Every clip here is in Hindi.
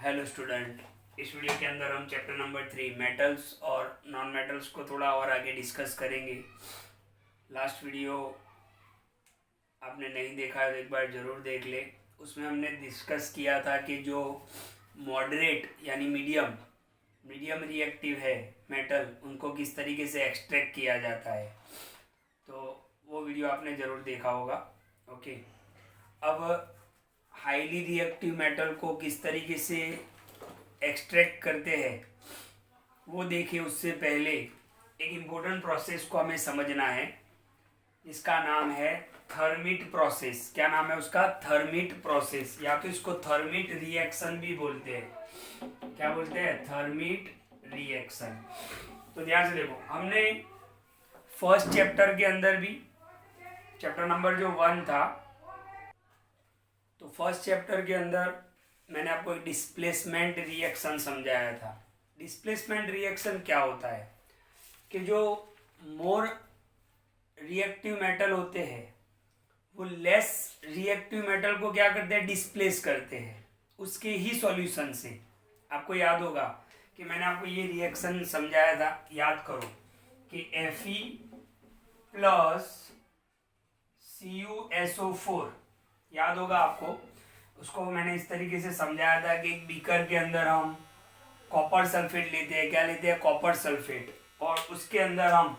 हेलो स्टूडेंट, इस वीडियो के अंदर हम चैप्टर नंबर 3 मेटल्स और नॉन मेटल्स को थोड़ा और आगे डिस्कस करेंगे। लास्ट वीडियो आपने नहीं देखा है तो एक बार ज़रूर देख ले। उसमें हमने डिस्कस किया था कि जो मॉडरेट यानी मीडियम रिएक्टिव है मेटल, उनको किस तरीके से एक्सट्रैक्ट किया जाता है। तो वो वीडियो आपने ज़रूर देखा होगा। ओके, अब हाईली रिएक्टिव मेटल को किस तरीके से एक्सट्रैक्ट करते हैं वो देखिए। उससे पहले एक इम्पोर्टेंट प्रोसेस को हमें समझना है, इसका नाम है थर्मिट प्रोसेस। क्या नाम है उसका? थर्मिट प्रोसेस, या तो इसको थर्मिट रिएक्शन भी बोलते हैं। क्या बोलते हैं? Thermite reaction. तो ध्यान से देखो, हमने फर्स्ट चैप्टर के अंदर भी, चैप्टर नंबर जो 1 था, तो फर्स्ट चैप्टर के अंदर मैंने आपको एक डिस्प्लेसमेंट रिएक्शन समझाया था। डिस्प्लेसमेंट रिएक्शन क्या होता है कि जो मोर रिएक्टिव मेटल होते हैं वो लेस रिएक्टिव मेटल को क्या करते हैं? डिस्प्लेस करते हैं उसके ही सॉल्यूशन से। आपको याद होगा कि मैंने आपको ये रिएक्शन समझाया था, याद करो कि Fe प्लस CuSO4, याद होगा आपको। उसको मैंने इस तरीके से समझाया था कि एक बीकर के अंदर हम कॉपर सल्फेट लेते हैं। क्या लेते हैं? कॉपर सल्फेट, और उसके अंदर हम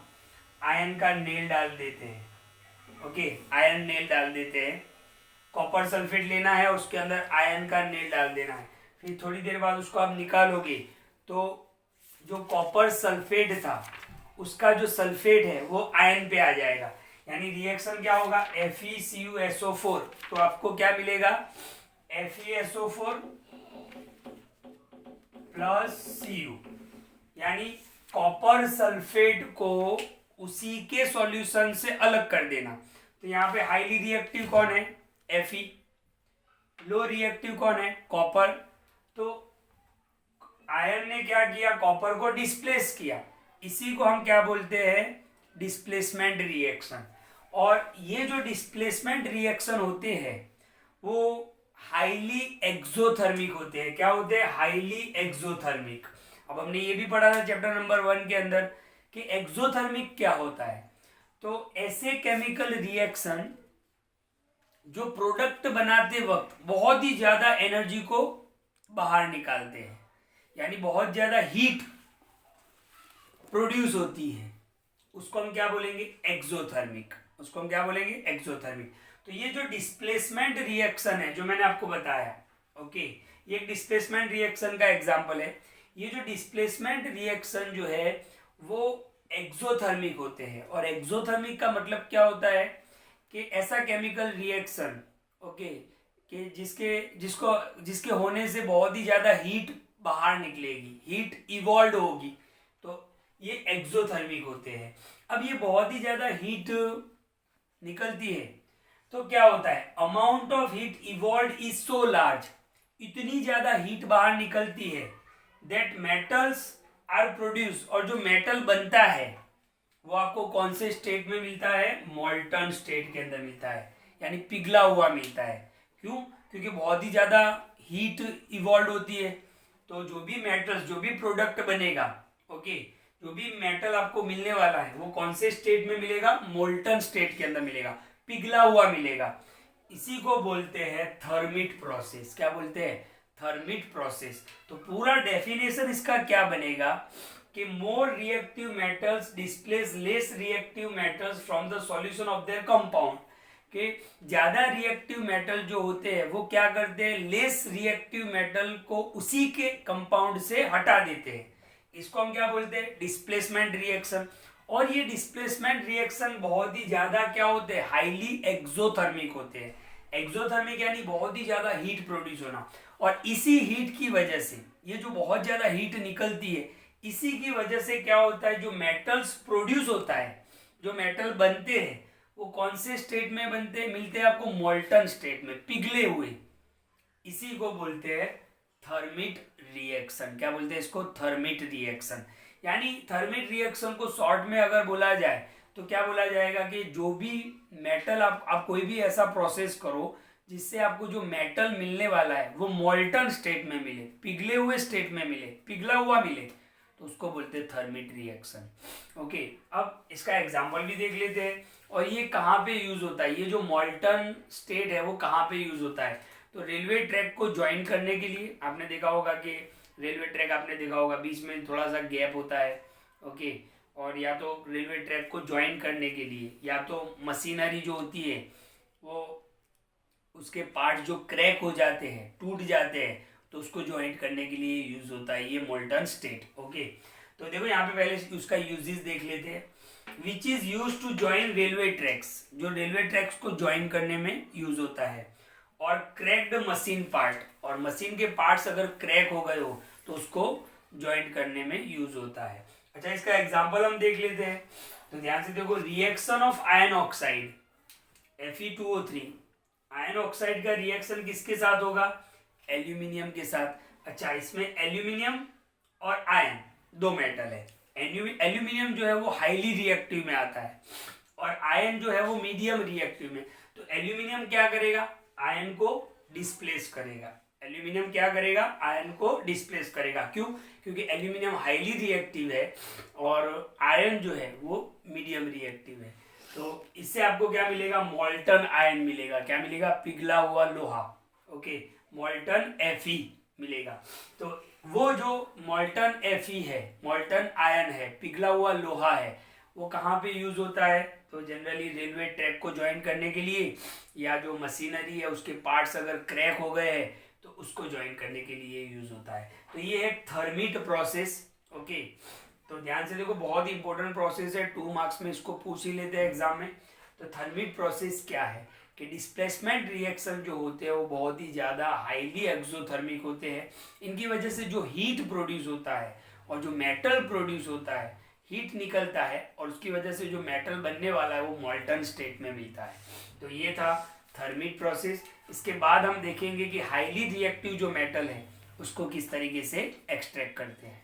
आयरन का नेल डाल देते हैं। ओके, आयरन नेल डाल देते हैं। कॉपर सल्फेट लेना है, उसके अंदर आयरन का नेल डाल देना है। फिर थोड़ी देर बाद उसको आप निकालोगे तो जो कॉपर सल्फेट था उसका जो सल्फेट है वो आयरन पे आ जाएगा। यानी रिएक्शन क्या होगा? FeCuSO4, तो आपको क्या मिलेगा? FeSO4 प्लस Cu, यानी कॉपर सल्फेट को उसी के सॉल्यूशन से अलग कर देना। तो यहाँ पे हाईली रिएक्टिव कौन है? Fe। लो रिएक्टिव कौन है? कॉपर। तो आयरन ने क्या किया? कॉपर को डिस्प्लेस किया। इसी को हम क्या बोलते हैं? Displacement reaction. और ये जो डिस्प्लेसमेंट रिएक्शन होते हैं वो हाईली एक्सोथर्मिक होते हैं। क्या होते हैं? Highly exothermic. अब हमने ये भी पढ़ा था चैप्टर नंबर 1 के अंदर कि एक्सोथर्मिक क्या होता है। तो ऐसे केमिकल रिएक्शन जो प्रोडक्ट बनाते वक्त बहुत ही ज्यादा एनर्जी को बाहर निकालते हैं, यानी बहुत ज्यादा हीट प्रोड्यूस होती है, उसको हम क्या बोलेंगे? एक्सोथर्मिक। उसको हम क्या बोलेंगे? एक्सोथर्मिक। तो ये जो डिस्प्लेसमेंट रिएक्शन है जो मैंने आपको बताया, ओके, ये एक डिस्प्लेसमेंट रिएक्शन का एग्जांपल है। ये जो डिस्प्लेसमेंट रिएक्शन जो है वो एक्सोथर्मिक होते हैं। और एक्सोथर्मिक का मतलब क्या होता है कि ऐसा केमिकल रिएक्शन, ओके, कि जिसके होने से बहुत ही ज्यादा हीट बाहर निकलेगी, हीट इवॉल्व होगी, तो ये एक्सोथर्मिक होते हैं। अब ये बहुत ही ज्यादा हीट निकलती है तो क्या होता है? Amount of heat evolve is so large, इतनी ज्यादा हीट बाहर निकलती है दैट मेटल्स आर प्रोड्यूस, और जो मेटल बनता है वो आपको कौन से स्टेट में मिलता है? मॉल्टन स्टेट के अंदर मिलता है, यानी पिघला हुआ मिलता है। क्यों? क्योंकि बहुत ही ज्यादा हीट इवॉल्व होती है। तो जो भी मेटल्स, जो भी प्रोडक्ट बनेगा, ओके, जो भी मेटल आपको मिलने वाला है वो कौन से स्टेट में मिलेगा? मोल्टन स्टेट के अंदर मिलेगा, पिघला हुआ मिलेगा। इसी को बोलते हैं थर्मिट प्रोसेस। क्या बोलते हैं? Thermite process. तो पूरा डेफिनेशन इसका क्या बनेगा कि more reactive metals displace less reactive metals from the solution of their compound. कि ज्यादा रिएक्टिव मेटल जो होते हैं वो क्या करते हैं? लेस रिएक्टिव मेटल को उसी के कंपाउंड से हटा देते हैं। इसको हम क्या बोलते हैं? Displacement reaction. और ये डिस्प्लेसमेंट रिएक्शन बहुत ही ज्यादा क्या होते हैं? हाईली एक्सोथर्मिक होते हैं। एक्सोथर्मिक यानी बहुत ही ज्यादा हीट प्रोड्यूस होना। और इसी हीट की वजह से, ये जो बहुत ज्यादा हीट निकलती है, इसी की वजह से क्या होता है? जो मेटल्स प्रोड्यूस होता है, जो मेटल बनते हैं वो कौन से स्टेट में बनते हैं? मिलते हैं आपको मॉल्टन स्टेट में, पिघले हुए। इसी को बोलते हैं थर्मिट रिएक्शन। क्या बोलते हैं इसको? Thermite reaction. यानी थर्मिट रिएक्शन को शॉर्ट में अगर बोला जाए तो क्या बोला जाएगा कि जो भी मेटल आप कोई भी ऐसा प्रोसेस करो जिससे आपको जो मेटल मिलने वाला है वो मोल्टन स्टेट में मिले, पिघले हुए स्टेट में मिले, पिघला हुआ मिले, तो उसको बोलते हैं थर्मिट रिएक्शन। ओके, अब इसका एग्जांपल भी देख लेते हैं। और ये कहाँ पे यूज होता है, ये जो मोल्टन स्टेट है वो कहाँ पे यूज होता है, तो रेलवे ट्रैक को ज्वाइन करने के लिए। आपने देखा होगा कि रेलवे ट्रैक, आपने देखा होगा बीच में थोड़ा सा गैप होता है। ओके, और या तो रेलवे ट्रैक को ज्वाइन करने के लिए, या तो मशीनरी जो होती है वो उसके पार्ट जो क्रैक हो जाते हैं, टूट जाते हैं, तो उसको ज्वाइंट करने के लिए यूज होता है ये मोल्टन स्टेट। ओके, तो देखो यहाँ पे पहले उसका यूजेस देख लेते हैं। Which is use to join railway tracks, जो रेलवे ट्रैक्स को ज्वाइन करने में यूज होता है। और क्रैक्ड मशीन पार्ट, और मशीन के पार्ट्स अगर क्रैक हो गए हो तो उसको ज्वाइंट करने में यूज होता है। अच्छा, इसका एग्जांपल हम देख लेते हैं। तो ध्यान से देखो, reaction of ion oxide Fe2O3, ion oxide का रिएक्शन किसके साथ होगा, एल्यूमिनियम के साथ। अच्छा, इसमें एल्यूमिनियम और आयन दो मेटल है। एल्यूमिनियम जो है वो हाईली रिएक्टिव में आता है, और आयन जो है वो मीडियम रिएक्टिव में। तो एल्यूमिनियम क्या करेगा, आयन को डिस्प्लेस करेगा। एल्यूमिनियम क्या करेगा, आयन को डिस्प्लेस करेगा। क्यों, क्योंकि एल्यूमिनियम हाईली रिएक्टिव है और आयन जो है वो मीडियम रिएक्टिव है। तो इससे आपको क्या मिलेगा, मोल्टन आयन मिलेगा। क्या मिलेगा, पिघला हुआ लोहा। ओके, मोल्टन Fe मिलेगा। तो वो जो मोल्टन Fe है, मोल्टन आयन है, पिघला हुआ लोहा है, वो कहाँ पे यूज होता है, तो जनरली रेलवे ट्रैक को ज्वाइन करने के लिए, या जो मशीनरी है उसके पार्ट्स अगर क्रैक हो गए हैं तो उसको ज्वाइन करने के लिए यूज होता है। तो ये है थर्मिट प्रोसेस। ओके, तो ध्यान से देखो, बहुत ही इंपॉर्टेंट प्रोसेस है, 2 मार्क्स में इसको पूछ ही लेते हैं एग्जाम में। तो थर्मिट प्रोसेस क्या है कि डिस्प्लेसमेंट रिएक्शन जो होते हैं वो बहुत ही ज़्यादा हाईली एक्सोथर्मिक होते हैं। इनकी वजह से जो हीट प्रोड्यूस होता है और जो मेटल प्रोड्यूस होता है, हीट निकलता है, और उसकी वजह से जो मेटल बनने वाला है वो मोल्टन स्टेट में मिलता है। तो ये था थर्मिट प्रोसेस। इसके बाद हम देखेंगे कि हाईली रिएक्टिव जो मेटल है उसको किस तरीके से एक्सट्रैक्ट करते हैं।